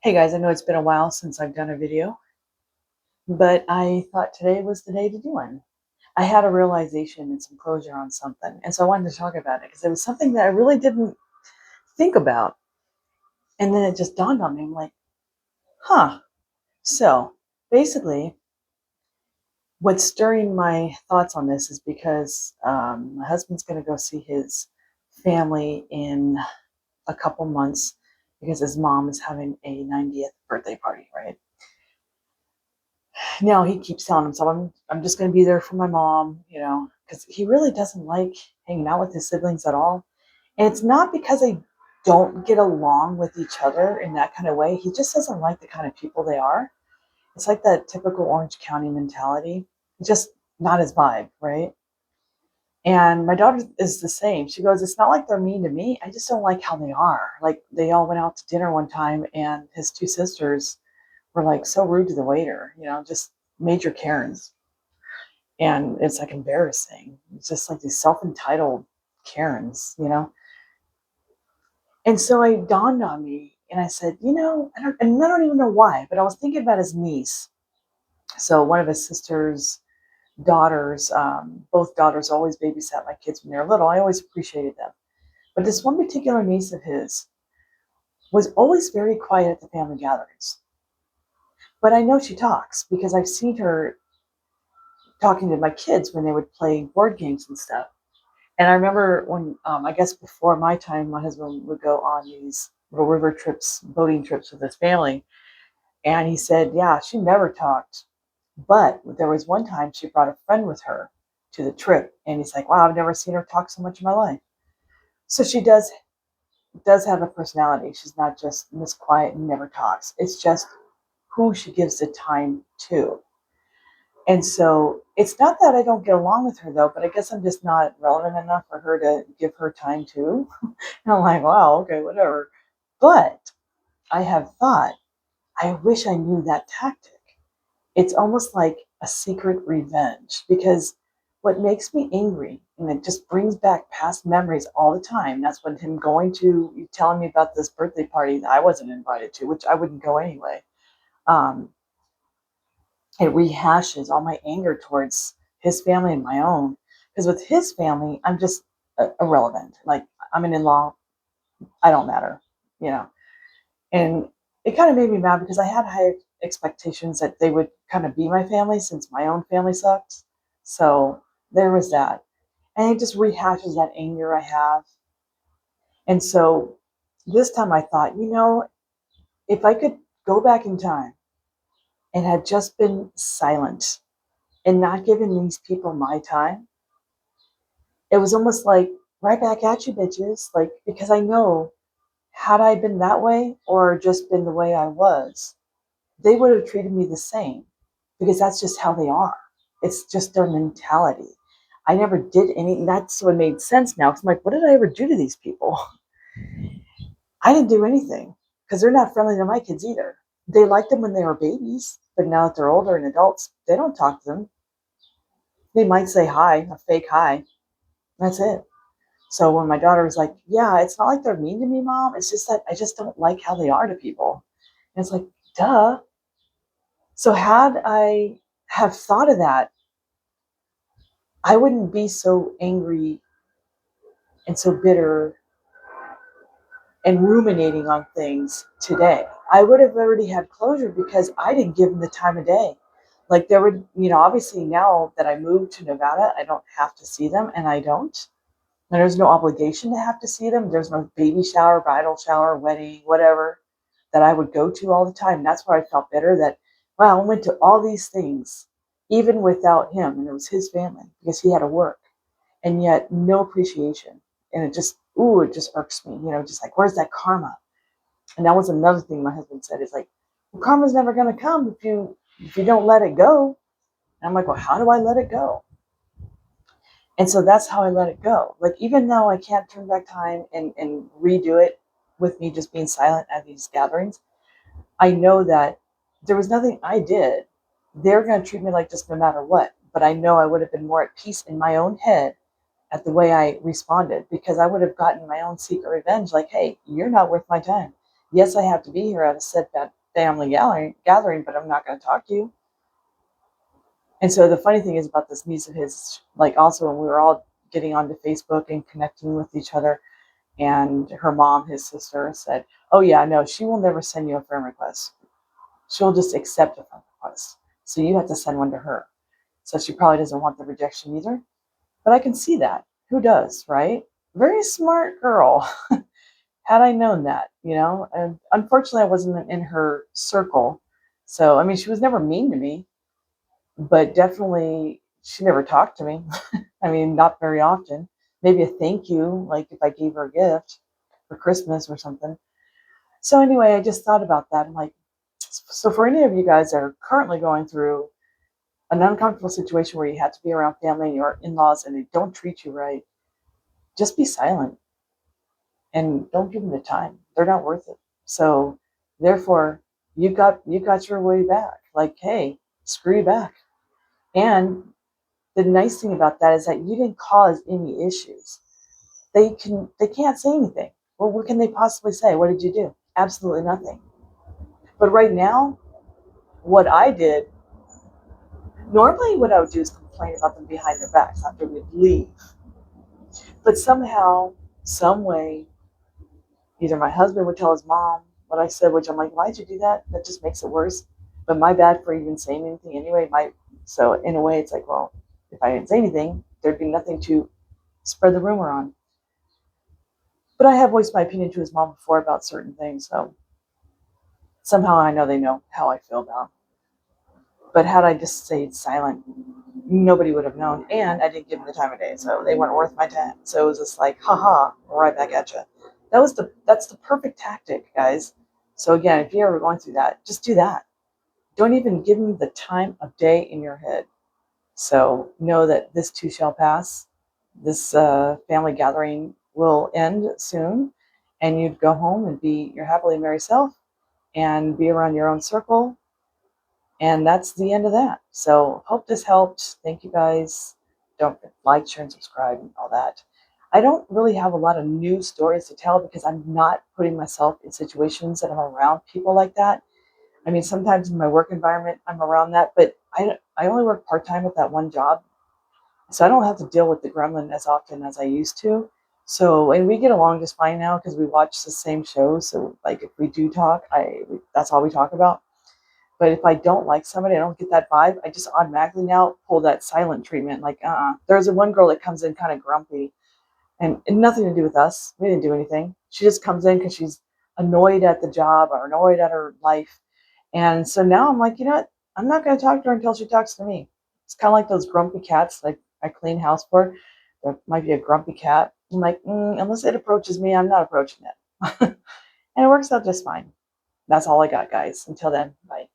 Hey guys, I know it's been a while since I've done a video, but I thought today was the day to do one. I had a realization and some closure on something, and so I wanted to talk about it because it was something that I really didn't think about. And then it just dawned on me. I'm like, huh. So basically, what's stirring my thoughts on this is because my husband's going to go see his family in a couple months because his mom is having a 90th birthday party, right? Now he keeps telling himself, I'm just going to be there for my mom, because he really doesn't like hanging out with his siblings at all. And it's not because they don't get along with each other in that kind of way. He just doesn't like the kind of people they are. It's like that typical Orange County mentality. It's just not his vibe, right? And my daughter is the same. She goes, it's not like they're mean to me. I just don't like how they are. Like they all went out to dinner one time and his two sisters were like so rude to the waiter, just major Karens. And it's like embarrassing. It's just like these self-entitled Karens. And so it dawned on me and I said, I don't even know why, but I was thinking about his niece. So one of his sister's daughters, both daughters always babysat my kids when they were little. I always appreciated them. But this one particular niece of his was always very quiet at the family gatherings. But I know she talks because I've seen her talking to my kids when they would play board games and stuff. And I remember when, I guess before my time, my husband would go on these little river trips, boating trips with his family. And he said, yeah, she never talked. But there was one time she brought a friend with her to the trip. And he's like, wow, I've never seen her talk so much in my life. So she does have a personality. She's not just Miss Quiet and never talks. It's just who she gives the time to. And so it's not that I don't get along with her though, but I guess I'm just not relevant enough for her to give her time to. And I'm like, wow, okay, whatever. But I have thought, I wish I knew that tactic. It's almost like a secret revenge because what makes me angry and it just brings back past memories all the time. That's when him going to you telling me about this birthday party that I wasn't invited to, which I wouldn't go anyway. Um, it rehashes all my anger towards his family and my own. Because with his family, I'm just irrelevant. Like I'm an in-law, I don't matter, you know. And it kind of made me mad because I had high expectations that they would kind of be my family since my own family sucks. So there was that. And it just rehashes that anger I have. And so this time I thought, if I could go back in time and had just been silent and not given these people my time, it was almost like right back at you, bitches. Like, because I know had I been that way or just been the way I was, they would have treated me the same because that's just how they are. It's just their mentality. I never did any, that's what made sense now. Cause I'm like, what did I ever do to these people? I didn't do anything because they're not friendly to my kids either. They liked them when they were babies, but now that they're older and adults, they don't talk to them. They might say hi, a fake hi. That's it. So when my daughter was like, yeah, it's not like they're mean to me, mom. It's just that I just don't like how they are to people. And it's like, duh. So had I have thought of that, I wouldn't be so angry and so bitter and ruminating on things today. I would have already had closure because I didn't give them the time of day. Like there would, obviously now that I moved to Nevada, I don't have to see them and I don't. And there's no obligation to have to see them. There's no baby shower, bridal shower, wedding, whatever that I would go to all the time. And that's where I felt better that, wow, I went to all these things even without him. And it was his family because he had to work and yet no appreciation. And it just irks me, just like, where's that karma? And that was another thing my husband said is like, well, karma's never going to come if you don't let it go. And I'm like, well, how do I let it go? And so that's how I let it go. Like, even though I can't turn back time and redo it with me just being silent at these gatherings, I know that there was nothing I did. They're going to treat me like this no matter what. But I know I would have been more at peace in my own head at the way I responded because I would have gotten my own secret revenge. Like, hey, you're not worth my time. Yes, I have to be here at a said family gathering, but I'm not going to talk to you. And so the funny thing is about this niece of his, like also when we were all getting onto Facebook and connecting with each other, and her mom, his sister, said, "Oh yeah, no, she will never send you a friend request. She'll just accept a friend request. So you have to send one to her. So she probably doesn't want the rejection either." But I can see that. Who does, right? Very smart girl. Had I known that, and unfortunately I wasn't in her circle. So, I mean, she was never mean to me, but definitely she never talked to me. I mean, not very often. Maybe a thank you, like if I gave her a gift for Christmas or something. So anyway, I just thought about that. I'm like, so for any of you guys that are currently going through an uncomfortable situation where you have to be around family and your in-laws and they don't treat you right, just be silent and don't give them the time. They're not worth it. So therefore, you got your way back. Like, hey, screw you back. And the nice thing about that is that you didn't cause any issues. They can't say anything. Well, what can they possibly say? What did you do? Absolutely nothing. But right now, what I did, normally what I would do is complain about them behind their backs after we'd leave. But somehow, some way, either my husband would tell his mom what I said, which I'm like, why'd you do that? That just makes it worse. But my bad for even saying anything anyway. So in a way, it's like, well, if I didn't say anything, there'd be nothing to spread the rumor on. But I have voiced my opinion to his mom before about certain things, so somehow I know they know how I feel about it. But had I just stayed silent, nobody would have known, and I didn't give them the time of day, so they weren't worth my time. So it was just like, haha, right back at you. That's the perfect tactic, guys. So again, if you're ever going through that, just do that. Don't even give them the time of day in your head. So know that this too shall pass. This family gathering will end soon, and you'd go home and be your happily married self and be around your own circle. And that's the end of that. So hope this helped. Thank you guys. Don't like, share, and subscribe and all that. I don't really have a lot of new stories to tell because I'm not putting myself in situations that I'm around people like that. I mean, sometimes in my work environment, I'm around that, but I only work part-time with that one job. So I don't have to deal with the gremlin as often as I used to. So, and we get along just fine now because we watch the same shows. So, like, if we do talk, that's all we talk about. But if I don't like somebody, I don't get that vibe, I just automatically now pull that silent treatment. Like, There's a one girl that comes in kind of grumpy and nothing to do with us. We didn't do anything. She just comes in because she's annoyed at the job or annoyed at her life. And so now I'm like, you know what? I'm not going to talk to her until she talks to me. It's kind of like those grumpy cats like I clean house for. There might be a grumpy cat. I'm like, unless it approaches me, I'm not approaching it. And it works out just fine. That's all I got, guys. Until then, bye.